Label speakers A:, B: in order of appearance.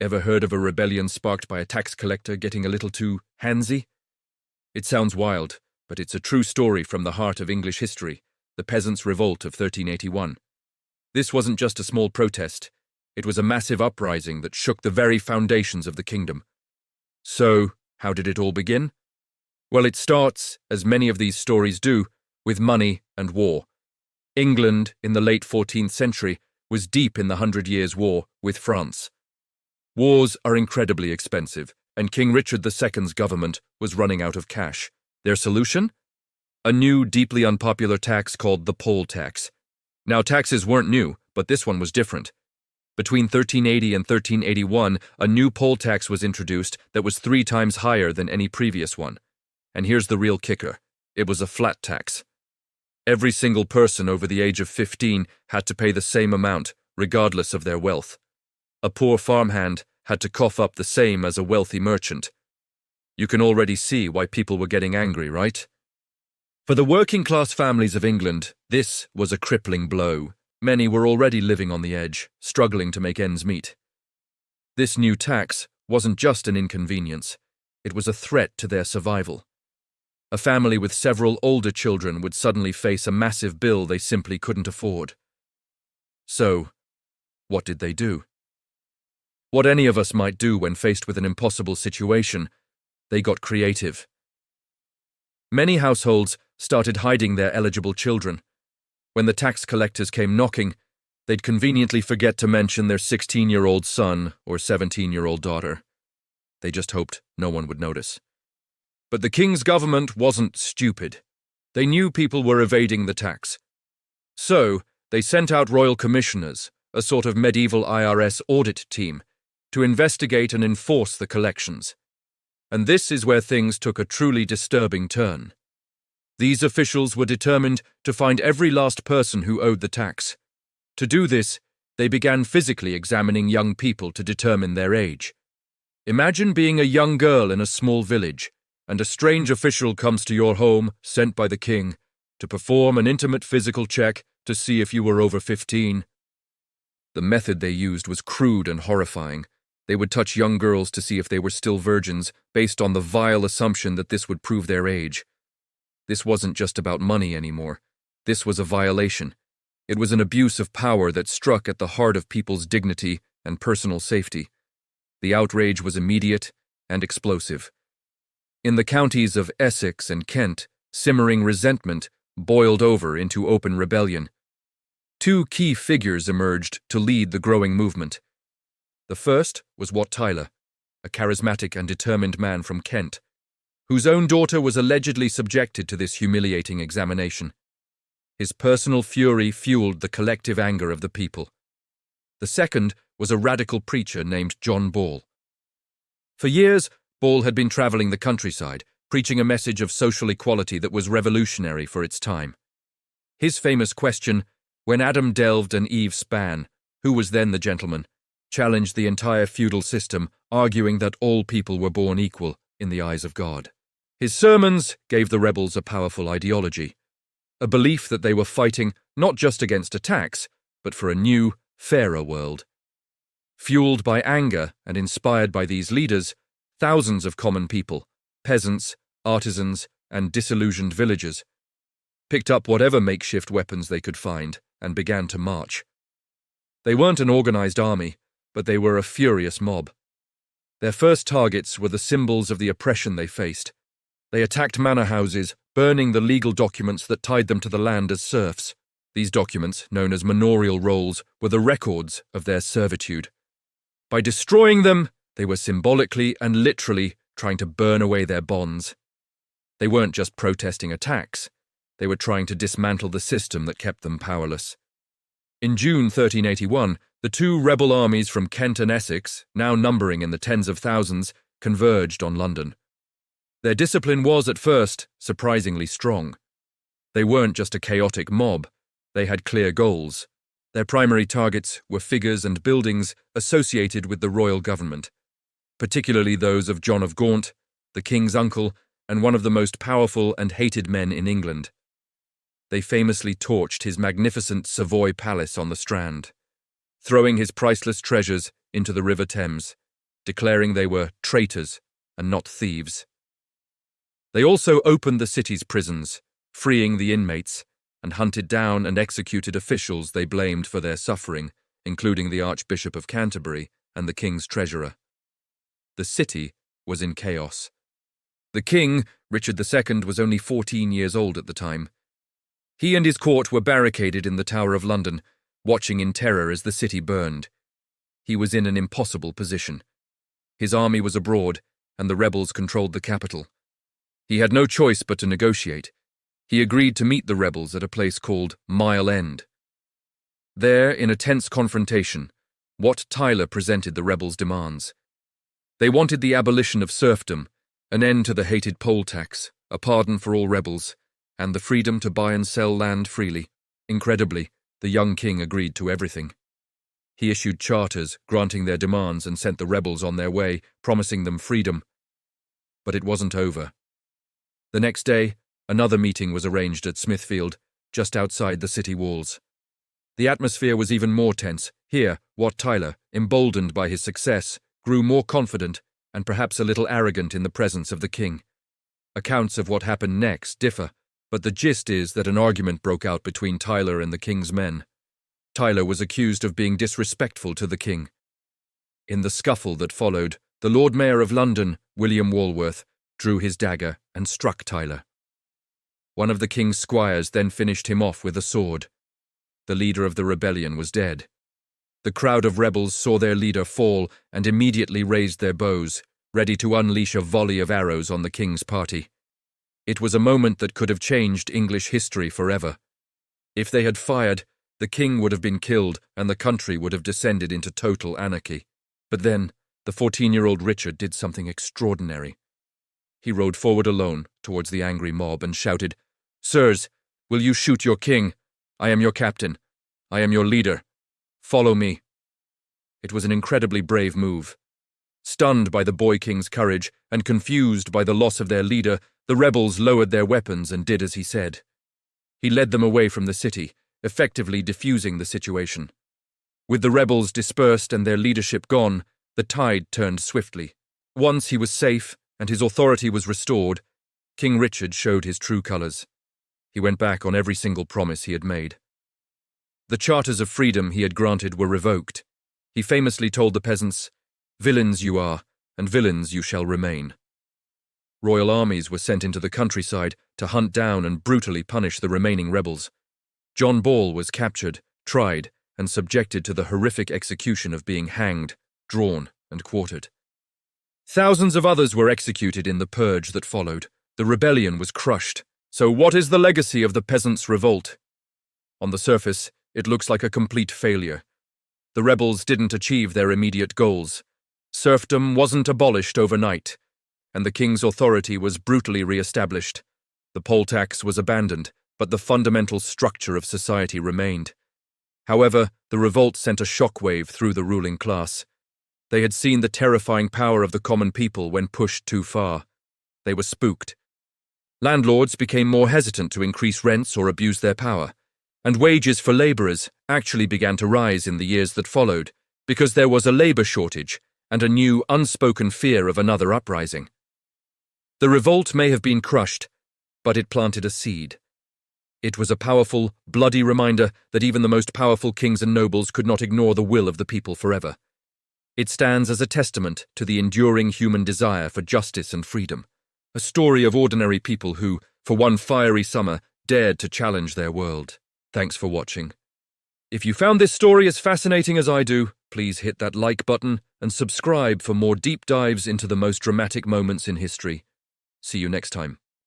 A: Ever heard of a rebellion sparked by a tax collector getting a little too handsy? It sounds wild, but it's a true story from the heart of English history, the peasants' revolt of 1381. This wasn't just a small protest, it was a massive uprising that shook the very foundations of the kingdom. So, how did it all begin? Well, it starts, as many of these stories do, with money and war. England, in the late 14th century, was deep in the 100 Years' War with France. Wars are incredibly expensive, and King Richard II's government was running out of cash. Their solution? A new, deeply unpopular tax called the poll tax. Now, taxes weren't new, but this one was different. Between 1380 and 1381, a new poll tax was introduced that was 3 times higher than any previous one. And here's the real kicker. It was a flat tax. Every single person over the age of 15 had to pay the same amount, regardless of their wealth. A poor farmhand had to cough up the same as a wealthy merchant. You can already see why people were getting angry, right? For the working-class families of England, this was a crippling blow. Many were already living on the edge, struggling to make ends meet. This new tax wasn't just an inconvenience, it was a threat to their survival. A family with several older children would suddenly face a massive bill they simply couldn't afford. So, what did they do? What any of us might do when faced with an impossible situation, they got creative. Many households started hiding their eligible children. When the tax collectors came knocking, they'd conveniently forget to mention their 16-year-old son or 17-year-old daughter. They just hoped no one would notice. But the king's government wasn't stupid. They knew people were evading the tax. So, they sent out royal commissioners, a sort of medieval IRS audit team, to investigate and enforce the collections. And this is where things took a truly disturbing turn. These officials were determined to find every last person who owed the tax. To do this, they began physically examining young people to determine their age. Imagine being a young girl in a small village, and a strange official comes to your home, sent by the king, to perform an intimate physical check to see if you were over 15. The method they used was crude and horrifying. They would touch young girls to see if they were still virgins, based on the vile assumption that this would prove their age. This wasn't just about money anymore. This was a violation. It was an abuse of power that struck at the heart of people's dignity and personal safety. The outrage was immediate and explosive. In the counties of Essex and Kent, simmering resentment boiled over into open rebellion. 2 key figures emerged to lead the growing movement. The first was Wat Tyler, a charismatic and determined man from Kent, whose own daughter was allegedly subjected to this humiliating examination. His personal fury fueled the collective anger of the people. The second was a radical preacher named John Ball. For years, Ball had been traveling the countryside, preaching a message of social equality that was revolutionary for its time. His famous question, "When Adam delved and Eve span, who was then the gentleman?" challenged the entire feudal system, arguing that all people were born equal in the eyes of God. His sermons gave the rebels a powerful ideology, a belief that they were fighting not just against a tax, but for a new, fairer world. Fueled by anger and inspired by these leaders, thousands of common people, peasants, artisans, and disillusioned villagers, picked up whatever makeshift weapons they could find and began to march. They weren't an organized army, but they were a furious mob. Their first targets were the symbols of the oppression they faced. They attacked manor houses, burning the legal documents that tied them to the land as serfs. These documents, known as manorial rolls, were the records of their servitude. By destroying them, they were symbolically and literally trying to burn away their bonds. They weren't just protesting a tax. They were trying to dismantle the system that kept them powerless. In June 1381, the 2 rebel armies from Kent and Essex, now numbering in the tens of thousands, converged on London. Their discipline was, at first, surprisingly strong. They weren't just a chaotic mob, they had clear goals. Their primary targets were figures and buildings associated with the royal government, particularly those of John of Gaunt, the king's uncle, and one of the most powerful and hated men in England. They famously torched his magnificent Savoy palace on the Strand, throwing his priceless treasures into the River Thames, declaring they were traitors and not thieves. They also opened the city's prisons, freeing the inmates, and hunted down and executed officials they blamed for their suffering, including the Archbishop of Canterbury and the king's treasurer. The city was in chaos. The king, Richard II, was only 14 years old at the time. He and his court were barricaded in the Tower of London, watching in terror as the city burned. He was in an impossible position. His army was abroad, and the rebels controlled the capital. He had no choice but to negotiate. He agreed to meet the rebels at a place called Mile End. There, in a tense confrontation, Wat Tyler presented the rebels' demands. They wanted the abolition of serfdom, an end to the hated poll tax, a pardon for all rebels, and the freedom to buy and sell land freely. Incredibly, the young king agreed to everything. He issued charters granting their demands and sent the rebels on their way, promising them freedom. But it wasn't over. The next day, another meeting was arranged at Smithfield, just outside the city walls. The atmosphere was even more tense. Here, Wat Tyler, emboldened by his success, grew more confident and perhaps a little arrogant in the presence of the king. Accounts of what happened next differ, but the gist is that an argument broke out between Tyler and the king's men. Tyler was accused of being disrespectful to the king. In the scuffle that followed, the Lord Mayor of London, William Walworth, drew his dagger and struck Tyler. One of the king's squires then finished him off with a sword. The leader of the rebellion was dead. The crowd of rebels saw their leader fall and immediately raised their bows, ready to unleash a volley of arrows on the king's party. It was a moment that could have changed English history forever. If they had fired, the king would have been killed and the country would have descended into total anarchy. But then, the 14-year-old Richard did something extraordinary. He rode forward alone towards the angry mob and shouted, "Sirs, will you shoot your king? I am your captain. I am your leader. Follow me." It was an incredibly brave move. Stunned by the boy king's courage and confused by the loss of their leader, the rebels lowered their weapons and did as he said. He led them away from the city, effectively defusing the situation. With the rebels dispersed and their leadership gone, the tide turned swiftly. Once he was safe and his authority was restored, King Richard showed his true colours. He went back on every single promise he had made. The charters of freedom he had granted were revoked. He famously told the peasants, "Villains you are, and villains you shall remain." Royal armies were sent into the countryside to hunt down and brutally punish the remaining rebels. John Ball was captured, tried, and subjected to the horrific execution of being hanged, drawn, and quartered. Thousands of others were executed in the purge that followed. The rebellion was crushed. So what is the legacy of the peasants' revolt? On the surface, it looks like a complete failure. The rebels didn't achieve their immediate goals. Serfdom wasn't abolished overnight, and the king's authority was brutally re-established. The poll tax was abandoned, but the fundamental structure of society remained. However, the revolt sent a shockwave through the ruling class. They had seen the terrifying power of the common people when pushed too far. They were spooked. Landlords became more hesitant to increase rents or abuse their power, and wages for labourers actually began to rise in the years that followed, because there was a labour shortage and a new, unspoken fear of another uprising. The revolt may have been crushed, but it planted a seed. It was a powerful, bloody reminder that even the most powerful kings and nobles could not ignore the will of the people forever. It stands as a testament to the enduring human desire for justice and freedom, a story of ordinary people who, for one fiery summer, dared to challenge their world. Thanks for watching. If you found this story as fascinating as I do, please hit that like button and subscribe for more deep dives into the most dramatic moments in history. See you next time.